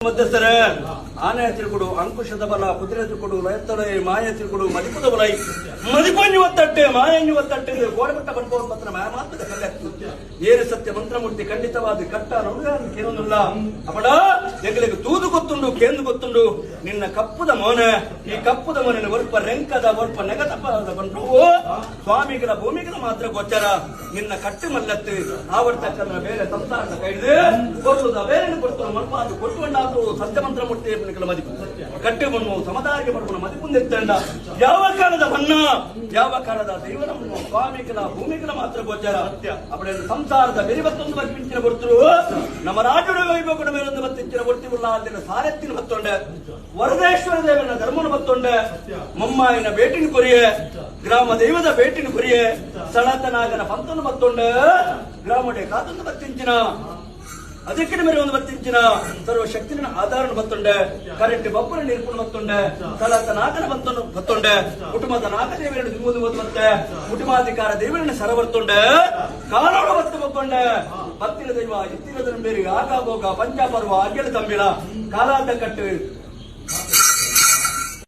ಮಧ್ಯಸ್ಥರ ಆನೆ ತಿರುಗುಡು ಅಂಕುಶದ ಬಲ ಕುದುರೆ ತಿರುಗುಡು ಲಯತ್ತೊಳೆ ಮಾಯ ತಿರುಗುಡು ಮದಿಪುದ ಬಲ ಮದಿಪಂಜುವತ್ತಟ್ಟೆ ಮಾಯಂಜುವತ್ತಟ್ಟೆ ಗೋಡಬಟ್ಟ ಬಂಡೋರ್ ಮಾತ್ರ ಮಾತದ ಕಲ್ಲೆತ್ತು ಏರು ಸತ್ಯ ಮಂತ್ರಮೂರ್ತಿ ಖಂಡಿತವಾದ ಕಟ್ಟ ಕೇಳೋದಿಲ್ಲ ಅಪಡ ಎಗಳಿಗೆ ತೂದು ಗೊತ್ತುಂಡು ಕೇಂದು ಗೊತ್ತುಂಡು ನಿನ್ನ ಕಪ್ಪುದ ಮೌನ ಈ ಕಪ್ಪುದ ಮೌನ ಒಲ್ಪ ರೆಂಕದ ಒಲ್ಪ ನೆಗತಪದ ಬಂಡು ಸ್ವಾಮಿಗಳ ಭೂಮಿಗಳ ಮಾತ್ರ ಗೋಚರ ನಿನ್ನ ಕಟ್ಟು ಮಲ್ಲತ್ತು ಆವರ್ತಕ್ಕಂಥ ಬೇರೆ ಸಂಸಾರದ ಕೈದು ಕೊಟ್ಟುದ ಬೇರೆ ಕೊಟ್ಟು ಮಲ್ಪಾದು ಕೊಟ್ಟುಕೊಂಡ ಸತ್ಯಮಂತ್ರಮೂರ್ತಿ ಮದಿಪು ಕಟ್ಟೆ ಮಣ್ಣು ಸಮದಾರಿಗೆ ಮಾಡ್ಕೊಂಡು ಮದಿಪುಂದೆತ್ತಂಡ ಯಾವ ಕಾಲದ ಬಣ್ಣ ಯಾವ ಕಾಲದ ದೈವನನ್ನು ಸ್ವಾಮಿಗಳ ಭೂಮಿಗಳ ಮಾತ್ರ ಗೋಚರ ಅಪ್ಪಡೆ ಸಂಸಾರದ ಬೆರಿವತ್ತೊಂದು ಬರ್ಪಿಂಚಿನ ಬರ್ತರು ನಮ್ಮ ರಾಜುಡ ವೈಭವದ ಮೇಲೊಂದು ಬತ್ತಿಂಚಿನ ಬರ್ತಿವುಲ್ಲ ಅಲ್ಲಿನ ಸಾರೆತ್ತಿನ ಬತ್ತೊಂಡೆ ವರದೇಶ್ವರ ದೇವನ ಧರ್ಮನ ಬತ್ತೊಂಡೆ ಮೊಮ್ಮಾಯಿನ ಬೇಟಿನ ಕೊರಿಯೆ ಗ್ರಾಮ ದೈವದ ಬೇಟಿನ ಕೊರಿಯೆ ಸಳತನಾಗನ ಪಂತನ ಬತ್ತೊಂಡೆ ಗ್ರಾಮಡೆ ಕಾತೊಂದು ಬತ್ತಿಂಚಿನ ಅದಕ್ಕೆ ಮೇರೆ ಒಂದು ಬತ್ತಿಂಚಿನ ಸರ್ವ ಶಕ್ತಿನ ಆಧಾರ ಬತ್ತೊಂಡೆ ಕರೆಂಟ್ ಬಪ್ಪನ ನಿರ್ಪುಣ ಬತ್ತೊಂಡೆ ತಲತ ನಾಗನ ಬತ್ತೊಂಡೆ ಕುಟುಂಬದ ನಾಗದೇವರನ್ನು ದುಂಬುದು ಬತ್ತೆ ಕುಟುಂಬಾಧಿಕಾರ ದೇವರನ್ನು ಸರ ಬರ್ತೊಂಡೆ ಕಾಲೋಡ ಬತ್ತ ಬತ್ತೊಂಡೆ ಭಕ್ತಿನ ದೈವ ಇತ್ತಿನ ಬೇರೆ ಆಗ ಹೋಗ ಪಂಚಾಪರ್ವ ಅಗ್ಗೆಲ ತಂಬಿಳ ಕಾಲಾದ ಕಟ್ಟು